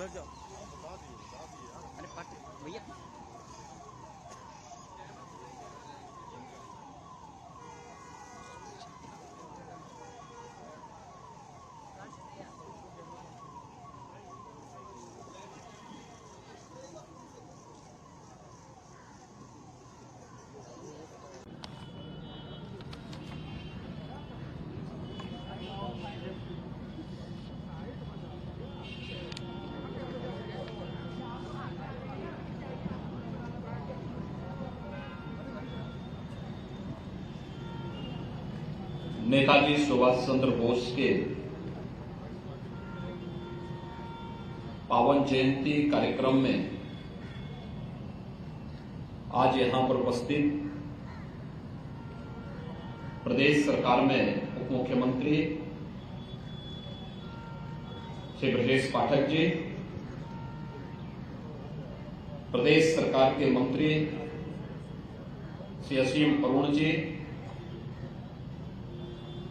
बैठ जाओ। अरे पार्टी भैया नेताजी सुभाष चंद्र बोस के पावन जयंती कार्यक्रम में आज यहां पर उपस्थित प्रदेश सरकार में उप मुख्यमंत्री श्री ब्रजेश पाठक जी, प्रदेश सरकार के मंत्री श्री असीम अरुण जी,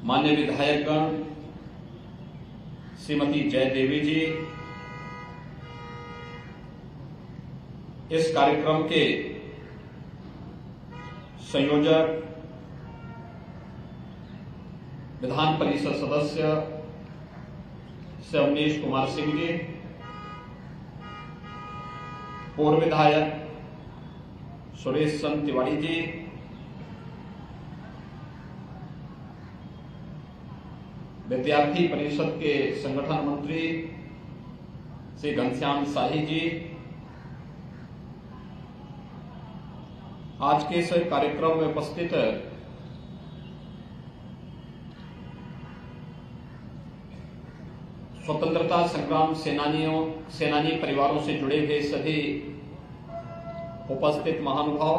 मान्य विधायकगण श्रीमती जयदेवी जी, इस कार्यक्रम के संयोजक विधान परिषद सदस्य श्री अवनीश कुमार सिंह जी, पूर्व विधायक सुरेश चंद्र तिवारी जी, विद्यार्थी परिषद के संगठन मंत्री श्री घनश्याम शाही जी, आज के इस कार्यक्रम में उपस्थित स्वतंत्रता संग्राम सेनानी परिवारों से जुड़े हुए सभी उपस्थित महानुभाव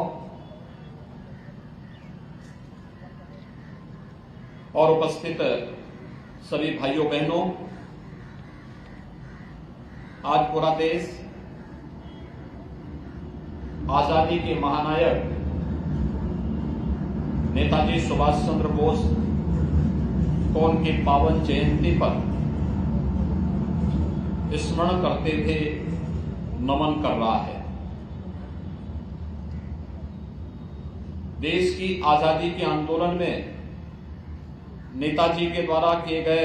और उपस्थित सभी भाइयों बहनों, आज पूरा देश आजादी के महानायक नेताजी सुभाष चंद्र बोस को उनकी पावन जयंती पर स्मरण करते हुए नमन कर रहा है। देश की आजादी के आंदोलन में नेताजी के द्वारा किए गए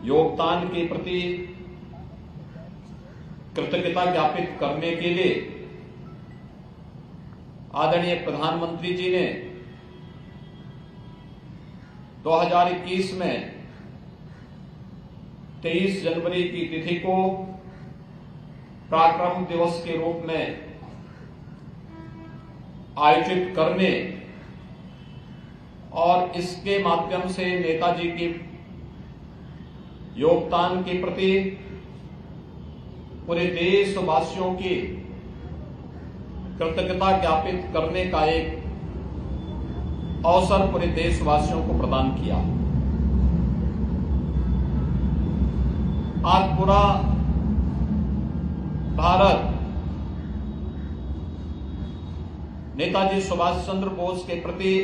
योगदान के प्रति कृतज्ञता ज्ञापित करने के लिए आदरणीय प्रधानमंत्री जी ने 2021 में 23 जनवरी की तिथि को पराक्रम दिवस के रूप में आयोजित करने और इसके माध्यम से नेताजी के योगदान के प्रति पूरे देशवासियों की कृतज्ञता ज्ञापित करने का एक अवसर पूरे देशवासियों को प्रदान किया। आज पूरा भारत नेताजी सुभाष चंद्र बोस के प्रति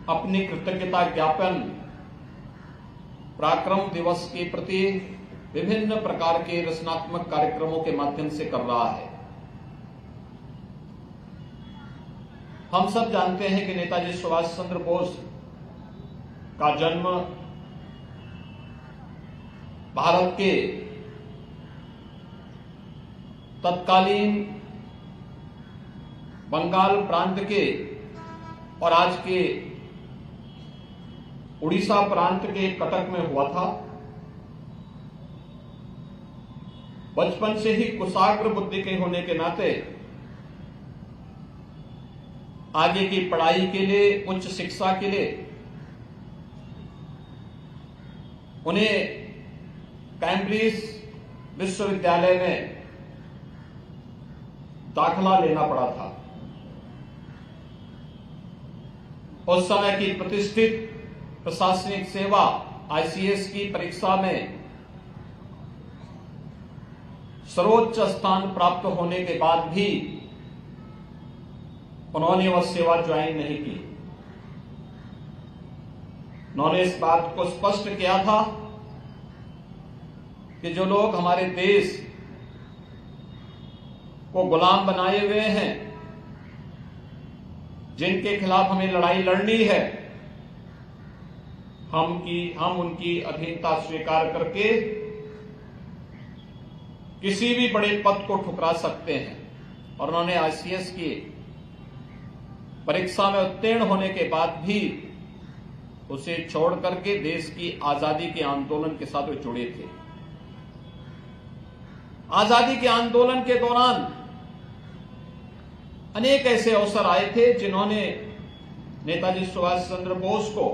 अपनी कृतज्ञता ज्ञापन पराक्रम दिवस के प्रति विभिन्न प्रकार के रचनात्मक कार्यक्रमों के माध्यम से कर रहा है। हम सब जानते हैं कि नेताजी सुभाष चंद्र बोस का जन्म भारत के तत्कालीन बंगाल प्रांत के और आज के उड़ीसा प्रांत के कटक में हुआ था। बचपन से ही कुशाग्र बुद्धि के होने के नाते आगे की पढ़ाई के लिए, उच्च शिक्षा के लिए उन्हें कैम्ब्रिज विश्वविद्यालय में दाखिला लेना पड़ा था। उस समय की प्रतिष्ठित प्रशासनिक सेवा आईसीएस की परीक्षा में सर्वोच्च स्थान प्राप्त होने के बाद भी उन्होंने वह सेवा ज्वाइन नहीं की। उन्होंने इस बात को स्पष्ट किया था कि जो लोग हमारे देश को गुलाम बनाए हुए हैं, जिनके खिलाफ हमें लड़ाई लड़नी है, हम उनकी अधीनता स्वीकार करके किसी भी बड़े पद को ठुकरा सकते हैं। और उन्होंने आईसीएस की परीक्षा में उत्तीर्ण होने के बाद भी उसे छोड़ करके देश की आजादी के आंदोलन के साथ वे जुड़े थे। आजादी के आंदोलन के दौरान अनेक ऐसे अवसर आए थे जिन्होंने नेताजी सुभाष चंद्र बोस को,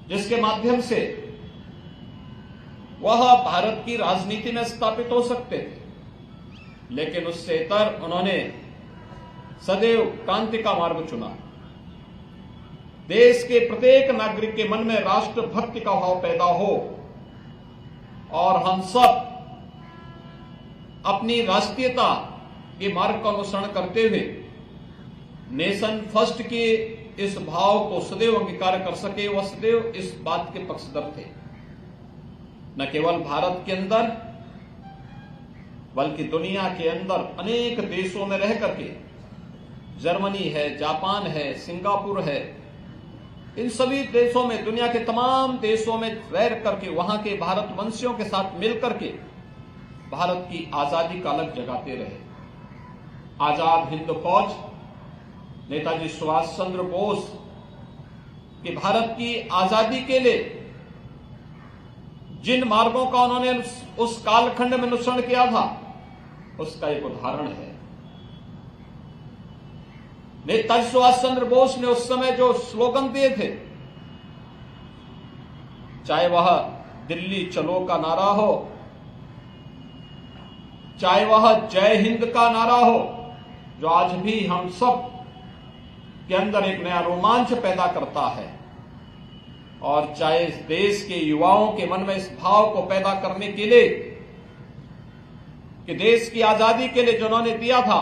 जिसके माध्यम से वह भारत की राजनीति में स्थापित हो सकते थे, लेकिन उससे इतर उन्होंने सदैव क्रांति का मार्ग चुना। देश के प्रत्येक नागरिक के मन में राष्ट्रभक्ति का भाव पैदा हो और हम सब अपनी राष्ट्रीयता के मार्ग का अनुसरण करते हुए नेशन फर्स्ट के इस भाव को सदैव अंगीकार कर सके। वह सदैव इस बात के पक्षधर थे, न केवल भारत के अंदर बल्कि दुनिया के अंदर अनेक देशों में रह करके, जर्मनी है, जापान है, सिंगापुर है, इन सभी देशों में, दुनिया के तमाम देशों में रह करके वहां के भारतवंशियों के साथ मिलकर के भारत की आजादी का अलग जगाते रहे। आजाद हिंद फौज नेताजी सुभाष चंद्र बोस की भारत की आजादी के लिए जिन मार्गों का उन्होंने उस कालखंड में अनुसरण किया था, उसका एक उदाहरण है। नेताजी सुभाष चंद्र बोस ने उस समय जो स्लोगन दिए थे, चाहे वह दिल्ली चलो का नारा हो, चाहे वह जय हिंद का नारा हो, जो आज भी हम सब के अंदर एक नया रोमांच पैदा करता है, और चाहे इस देश के युवाओं के मन में इस भाव को पैदा करने के लिए कि देश की आजादी के लिए जो उन्होंने दिया था,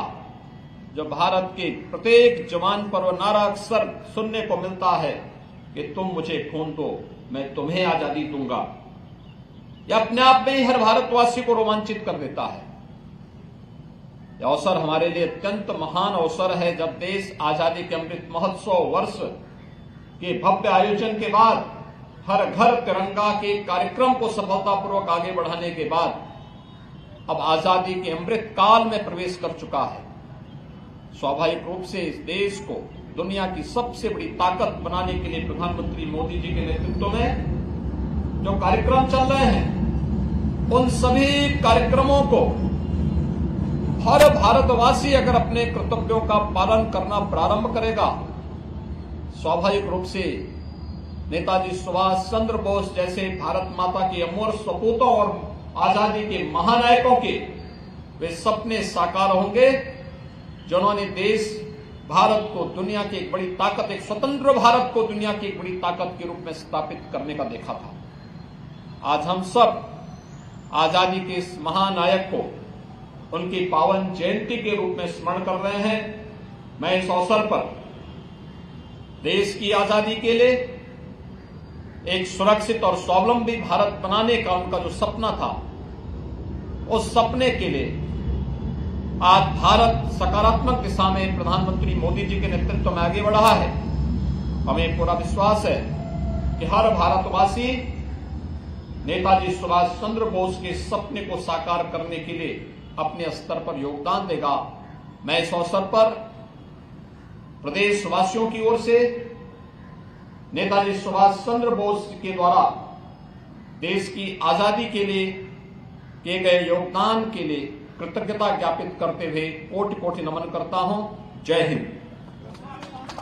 जो भारत के प्रत्येक जवान पर वह नारा अक्सर सुनने को मिलता है कि तुम मुझे खून दो, मैं तुम्हें आजादी दूंगा, यह अपने आप में ही हर भारतवासी को रोमांचित कर देता है। यह अवसर हमारे लिए अत्यंत महान अवसर है, जब देश आजादी के अमृत महोत्सव वर्ष के भव्य आयोजन के बाद, हर घर तिरंगा के कार्यक्रम को सफलतापूर्वक आगे बढ़ाने के बाद अब आजादी के अमृत काल में प्रवेश कर चुका है। स्वाभाविक रूप से इस देश को दुनिया की सबसे बड़ी ताकत बनाने के लिए प्रधानमंत्री मोदी जी के नेतृत्व में जो कार्यक्रम चल रहे हैं, उन सभी कार्यक्रमों को हर भारतवासी अगर अपने कर्तव्यों का पालन करना प्रारंभ करेगा, स्वाभाविक रूप से नेताजी सुभाष चंद्र बोस जैसे भारत माता के अमर सपूतों और आजादी के महानायकों के वे सपने साकार होंगे, जिन्होंने देश भारत को दुनिया की एक बड़ी ताकत, एक स्वतंत्र भारत को दुनिया की एक बड़ी ताकत के रूप में स्थापित करने का देखा था। आज हम सब आजादी के इस महानायक को उनकी पावन जयंती के रूप में स्मरण कर रहे हैं। मैं इस अवसर पर देश की आजादी के लिए एक सुरक्षित और स्वावलंबी भारत बनाने का उनका जो सपना था, उस सपने के लिए आज भारत सकारात्मक दिशा में प्रधानमंत्री मोदी जी के नेतृत्व में आगे बढ़ रहा है। हमें पूरा विश्वास है कि हर भारतवासी नेताजी सुभाष चंद्र बोस के सपने को साकार करने के लिए अपने स्तर पर योगदान देगा। मैं इस अवसर पर प्रदेशवासियों की ओर से नेताजी सुभाष चंद्र बोस के द्वारा देश की आजादी के लिए किए गए योगदान के लिए कृतज्ञता ज्ञापित करते हुए कोटि कोटि नमन करता हूं। जय हिंद।